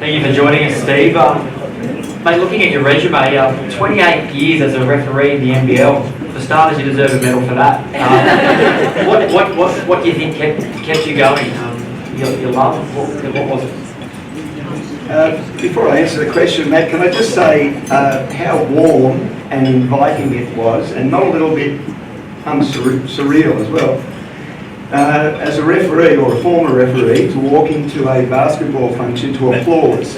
Thank you for joining us, Steve. Mate, looking at your resume, 28 years as a referee in the NBL. For starters, you deserve a medal for that. What do you think kept you going? Your love? What was it? Before I answer the question, Matt, can I just say how warm and inviting it was, and not a little bit surreal as well. As a referee, or a former referee, to walk into a basketball function to applause.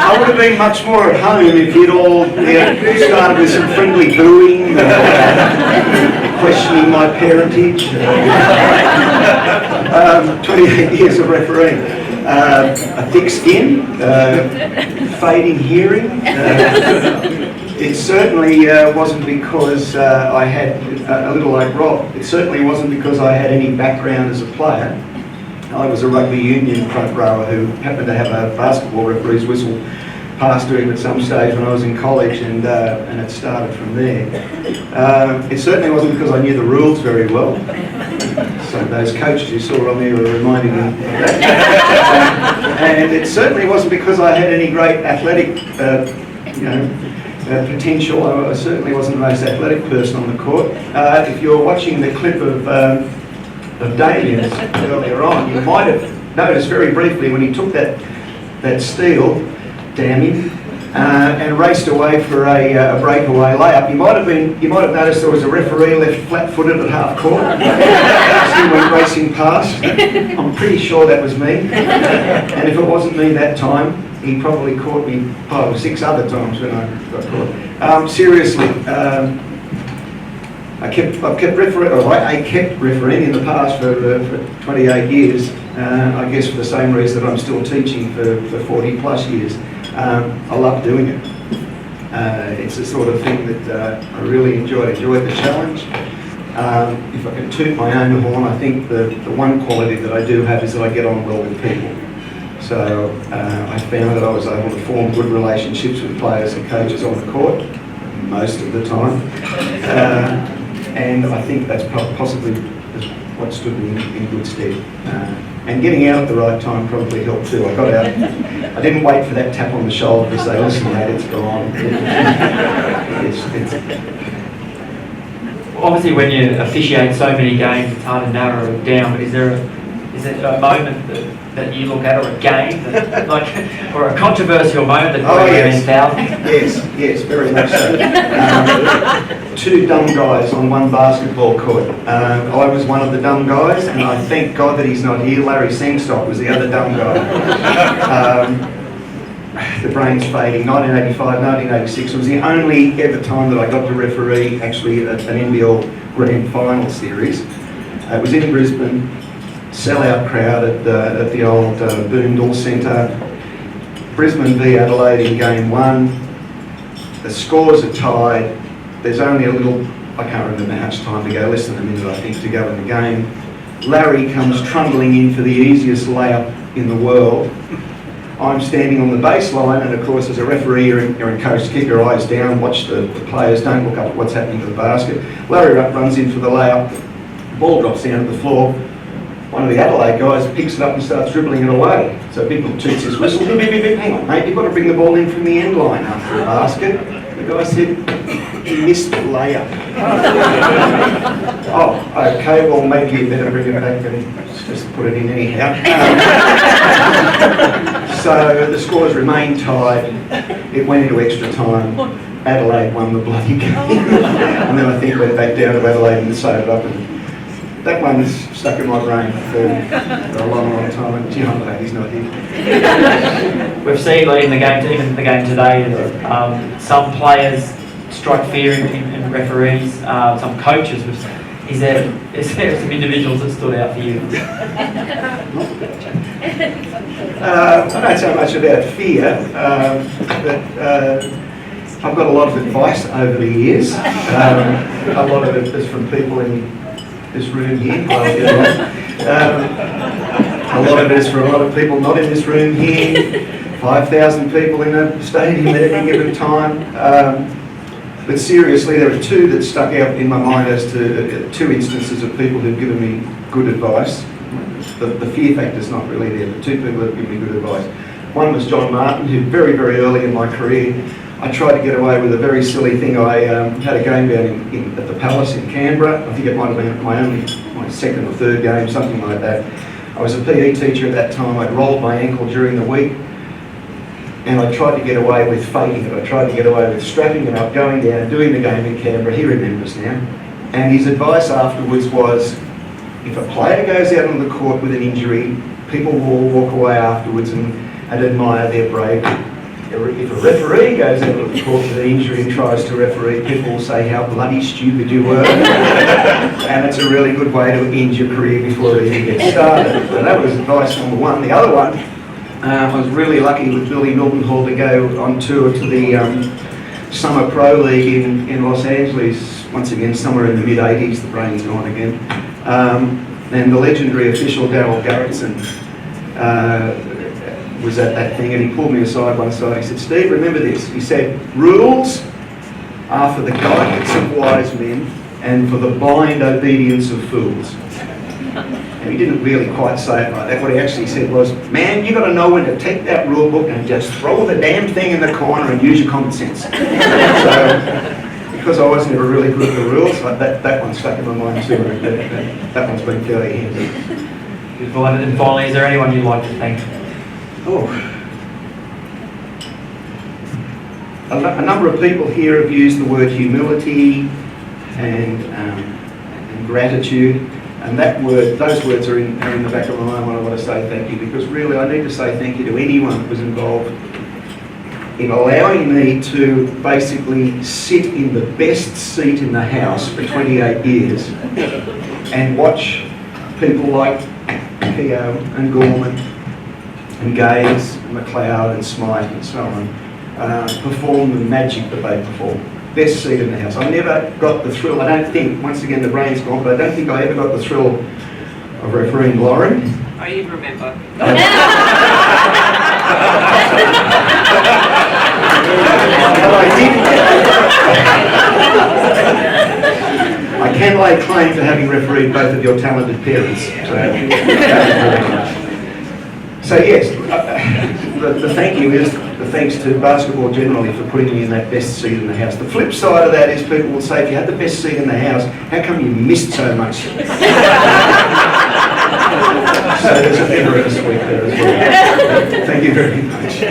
I would have been much more at home if you'd all started with some friendly booing, questioning my parentage. 28 years of refereeing. A thick skin, fading hearing. It certainly wasn't because I had, a little like Rob, it certainly wasn't because I had any background as a player. I was a rugby union front rower who happened to have a basketball referee's whistle passed to him at some stage when I was in college, and it started from there. It certainly wasn't because I knew the rules very well. Some of those coaches you saw on there were reminding me of that. And it certainly wasn't because I had any great athletic, potential. I certainly wasn't the most athletic person on the court. If you're watching the clip of Damien's earlier on, you might have noticed very briefly when he took that steal, Damien, and raced away for a breakaway layup. You might have noticed there was a referee left flat-footed at half court. He went racing past. I'm pretty sure that was me. And if it wasn't me that time, he probably caught me 5 or 6 other times when I got caught. Seriously, I kept refereeing in the past for 28 years. I guess for the same reason that I'm still teaching for 40 plus years. I love doing it. It's the sort of thing that I really enjoyed the challenge. If I can toot my own horn, I think the one quality that I do have is that I get on well with people. So I found that I was able to form good relationships with players and coaches on the court most of the time. And I think that's possibly what stood me in good stead. And getting out at the right time probably helped too. I got out. I didn't wait for that tap on the shoulder to say, "Listen, mate, it's gone." Obviously, when you officiate so many games, it's hard to narrow it down. But is there a moment that you look at, or a game, or a controversial moment that yes. thousands? Yes, very much so. 2 dumb guys on one basketball court. I was one of the dumb guys, and I thank God that he's not here. Larry Sengstock was the other dumb guy. The brain's fading. 1985, 1986 was the only ever time that I got to referee actually an NBL Grand Final series. It was in Brisbane. Sellout crowd at the old Bignell Centre. Brisbane v Adelaide in game 1. The scores are tied. There's only I can't remember how much time to go, less than a minute I think to go in the game. Larry comes trundling in for the easiest layup in the world. I'm standing on the baseline, and of course as a referee you're encouraged to keep your eyes down, watch the players, don't look up at what's happening to the basket. Larry runs in for the layup, the ball drops down to the floor. One of the Adelaide guys picks it up and starts dribbling it away. So Bignell toots his whistle. Hang on, mate, you've got to bring the ball in from the end line after the basket. The guy said, "You missed the layup." Oh, okay, well maybe you better bring it back and just put it in anyhow. So the scores remained tied. It went into extra time. Adelaide won the bloody game. And then I think went back down to Adelaide and sewed it up. And that one's stuck in my brain for a long, long time. And gee, I'm glad he's not here. We've seen in the game, even the game today, some players strike fear in referees, some coaches. Is there some individuals that stood out for you? I don't so much about fear, but I've got a lot of advice over the years. A lot of it is from people in this room here. A lot of it is from a lot of people not in this room here. 5,000 people in a stadium at any given time. But seriously, there are 2 that stuck out in my mind as to 2 instances of people who've given me good advice. the fear factor's not really there. The two people that give me good advice. One was John Martin, who very, very early in my career, I tried to get away with a very silly thing. I had a game down at the Palace in Canberra. I think it might have been my second or third game, something like that. I was a PE teacher at that time. I'd rolled my ankle during the week, and I tried to get away with faking it. I tried to get away with strapping it up, going down, doing the game in Canberra. He remembers now. And his advice afterwards was, if a player goes out on the court with an injury, people will walk away afterwards and admire their bravery. If a referee goes out on the court with an injury and tries to referee, people will say how bloody stupid you were. And it's a really good way to end your career before it even gets started. So that was advice number one. The other one, I was really lucky with Billy Milton-Hall to go on tour to the Summer Pro League in Los Angeles, once again somewhere in the mid-80s, the brain's gone again. And the legendary official Darryl Garrettson was at that thing, and he pulled me aside one side. He said, "Steve, remember this." He said, "Rules are for the guidance of wise men and for the blind obedience of fools." And he didn't really quite say it like that. What he actually said was, "Man, you got to know when to take that rule book and just throw the damn thing in the corner and use your common sense." So, because I was never really good at the rules, that one stuck in my mind too. That one's been fairly handy. Beautiful. And finally, is there anyone you'd like to thank? Oh. A number of people here have used the word humility and gratitude, and those words are in the back of my mind when I want to say thank you, because really I need to say thank you to anyone that was involved in allowing me to basically sit in the best seat in the house for 28 years and watch people like Keogh and Gorman and Gaze and McLeod and Smythe and so on perform the magic that they perform. Best seat in the house. I never got the thrill, I don't think, once again the brain's gone, but I don't think I ever got the thrill of refereeing Lauren. I even remember. But I did. I can lay claim to having refereed both of your talented parents. So yes, the thank you is the thanks to basketball generally for putting me in that best seat in the house. The flip side of that is people will say, if you had the best seat in the house, how come you missed so much? So there's a bit of a sweep there as well. Thank you very much.